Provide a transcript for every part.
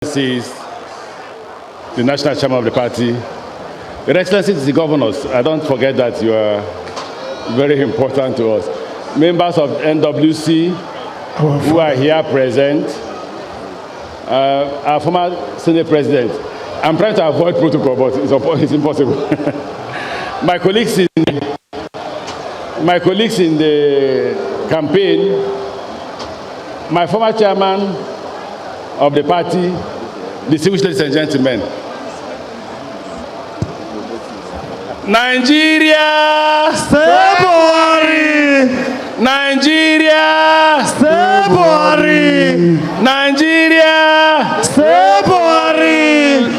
Excellencies, the National Chairman of the party, Your Excellencies, the governors, I don't forget that you are very important to us. Members of NWC who are here present, our former Senate President. I'm trying to avoid protocol, but it's impossible. My colleagues in the campaign, my former chairman of the party, distinguished ladies and gentlemen. Nigeria, stay Buhari! Nigeria, stay Buhari! Nigeria, stay Buhari!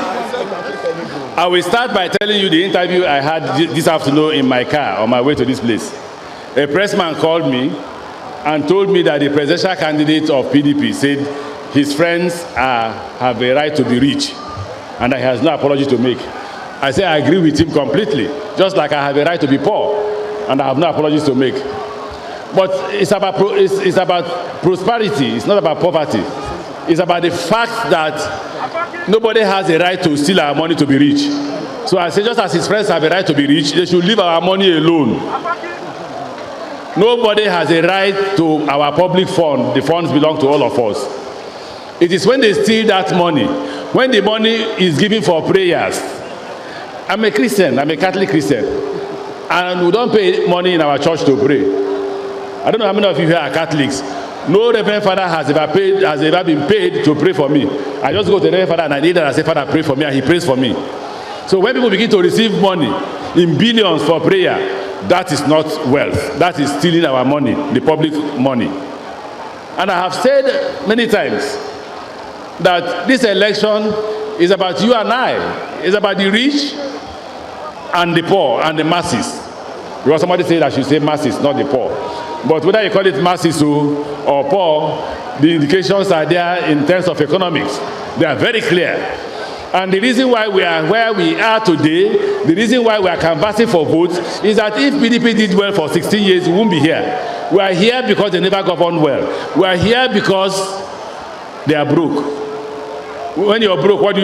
I will start by telling you the interview I had this afternoon in my car on my way to this place. A pressman called me and told me that the presidential candidate of PDP said his friends have a right to be rich and that he has no apology to make. I say I agree with him completely, just like I have a right to be poor and I have no apologies to make. But it's about prosperity, it's not about poverty. It's about the fact that nobody has a right to steal our money to be rich. So I say just as his friends have a right to be rich, they should leave our money alone. Nobody has a right to our public fund. The funds belong to all of us. It is when they steal that money, when the money is given for prayers. I'm a Christian, I'm a Catholic Christian, and we don't pay money in our church to pray. I don't know how many of you here are Catholics. No Reverend Father has ever been paid to pray for me. I just go to the Reverend Father and I need that and say, Father, pray for me, and he prays for me. So when people begin to receive money in billions for prayer, that is not wealth. That is stealing our money, the public money. And I have said many times that this election is about you and I. It's about the rich and the poor and the masses. Because somebody said I should say masses, not the poor. But whether you call it masses or poor, the indications are there in terms of economics. They are very clear. And the reason why we are where we are today, the reason why we are canvassing for votes, is that if PDP did well for 16 years, we won't be here. We are here because they never governed well. We are here because they are broke. When you're broke, what do?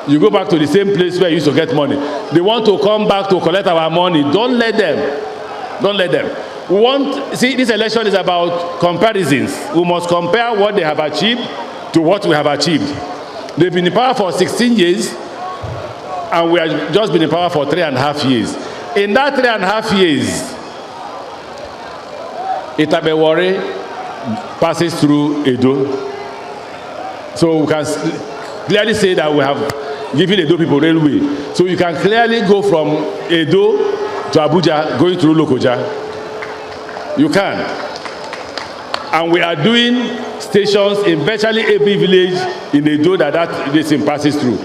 You go back to the same place where you used to get money. They want to come back to collect our money. Don't let them. Don't let them. See, this election is about comparisons. We must compare what they have achieved to what we have achieved. They've been in power for 16 years, and we have just been in power for 3.5 years. In that 3.5 years, Itabewore passes through Edo. So we can clearly say that we have given Edo people railway. So you can clearly go from Edo to Abuja going through Lokoja. You can. And we are doing stations in virtually every village in Edo that this thing passes through.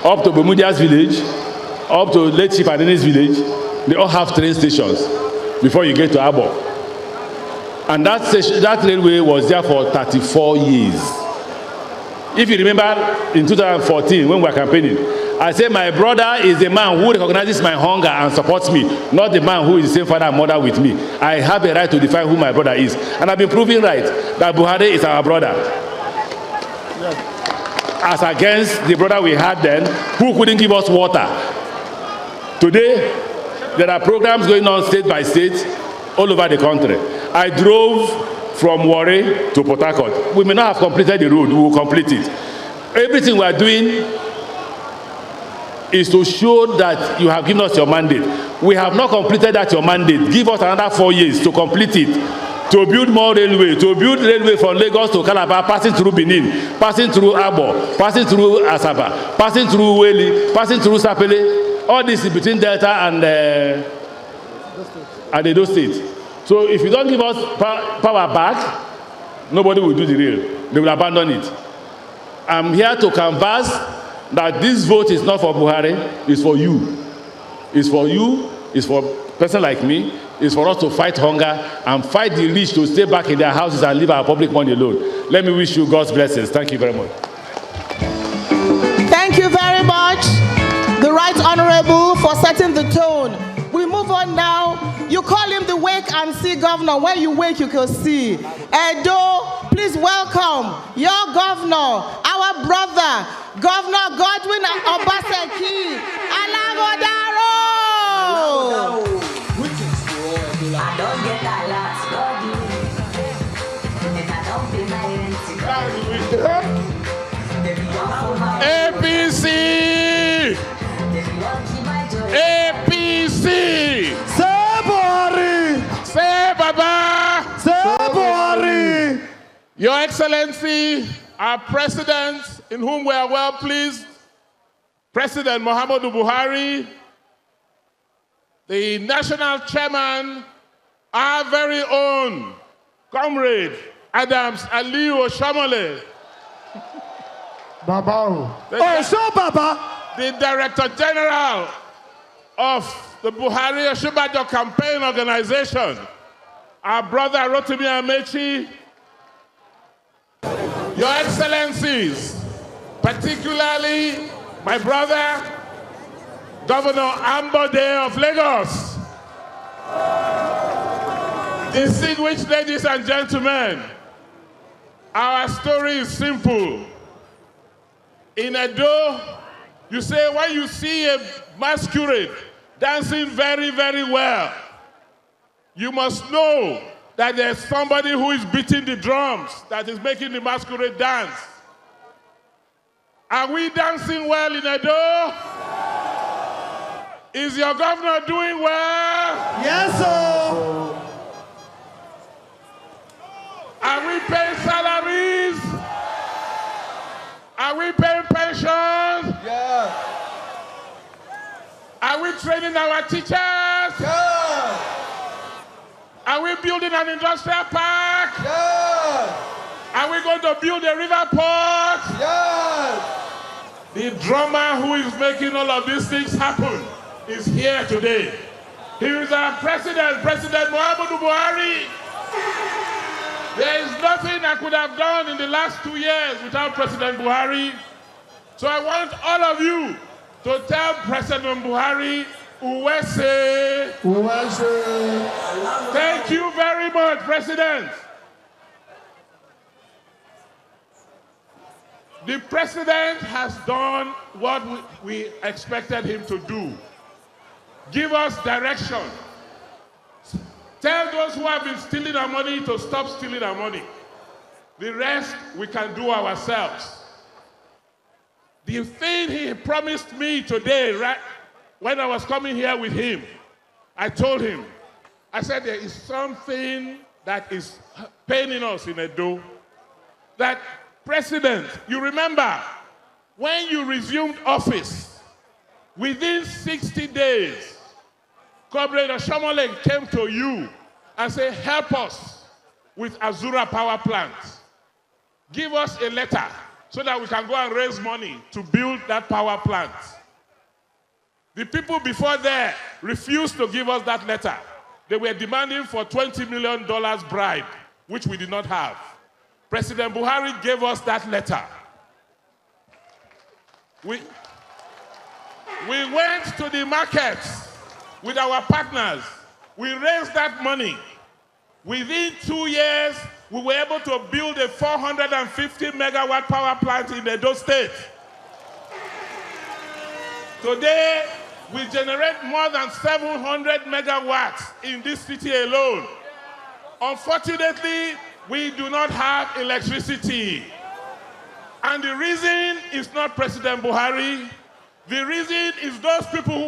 Up to Bemudia's village, up to Late Chief Adene's village, they all have train stations before you get to Abo. And that railway was there for 34 years. If you remember in 2014 when we were campaigning, I said my brother is the man who recognizes my hunger and supports me, not the man who is the same father and mother with me. I have a right to define who my brother is. And I've been proving right that Buhari is our brother. As against the brother we had then, who couldn't give us water. Today, there are programs going on state by state all over the country. I drove from Warri to Port Harcourt. We may not have completed the road, we will complete it. Everything we are doing is to show that you have given us your mandate. We have not completed that your mandate. Give us another 4 years to complete it. To build more railway, to build railway from Lagos to Calabar, passing through Benin, passing through Abo, passing through Asaba, passing through Weli, passing through Sapele. All this is between Delta and Edo State. So if you don't give us power back, nobody will do the rail. They will abandon it. I'm here to canvass that this vote is not for Buhari, it's for you. It's for you, it's for a person like me, it's for us to fight hunger and fight the rich to stay back in their houses and leave our public money alone. Let me wish you God's blessings. Thank you very much. Thank you very much, the Right Honorable, for setting the tone. We move on now. You call him the wake and see governor. When you wake, you can see. Edo, please welcome your governor, our brother, Governor Godwin Obaseki Alagodaro. I don't get a lot, God. And I don't pay my rent. APC! APC! Say Buhari! Say Baba! Say Buhari! Your Excellency, our President, in whom we are well pleased, President Muhammadu Buhari, the National Chairman, our very own Comrade Adams Aliyu Oshamole, Baba. the Director General of the Buhari Oshibajo Campaign Organization, our brother Rotimi Amechi, Your Excellencies, particularly my brother, Governor Ambode of Lagos, distinguished ladies and gentlemen, our story is simple. In Edo, you say when you see a masquerade dancing very, very well, you must know that there's somebody who is beating the drums that is making the masquerade dance. Are we dancing well in Edo? Is your governor doing well? Yes, sir. Are we paying salaries? Are we paying pensions? Yeah. Are we training our teachers? Yeah. Are we building an industrial park? Yeah. Are we going to build a river port? Yeah. The drummer who is making all of these things happen is here today. He is our president, President Muhammadu Buhari. There is nothing I could have done in the last 2 years without President Buhari. So I want all of you to tell President Buhari, Uwese. Uwese. Thank you very much, President. The President has done what we expected him to do. Give us direction. Tell those who have been stealing our money to stop stealing our money. The rest we can do ourselves. The thing he promised me today, right, when I was coming here with him, I told him, I said there is something that is paining us in Edo. That President, you remember, when you resumed office, within 60 days, Comrade Oshamole came to you and said, help us with Azura power plant. Give us a letter so that we can go and raise money to build that power plant. The people before there refused to give us that letter. They were demanding for $20 million bribe, which we did not have. President Buhari gave us that letter. We went to the markets with our partners. We raised that money. Within 2 years, we were able to build a 450 megawatt power plant in Edo State. Today, we generate more than 700 megawatts in this city alone. Unfortunately, we do not have electricity. And the reason is not President Buhari. The reason is those people who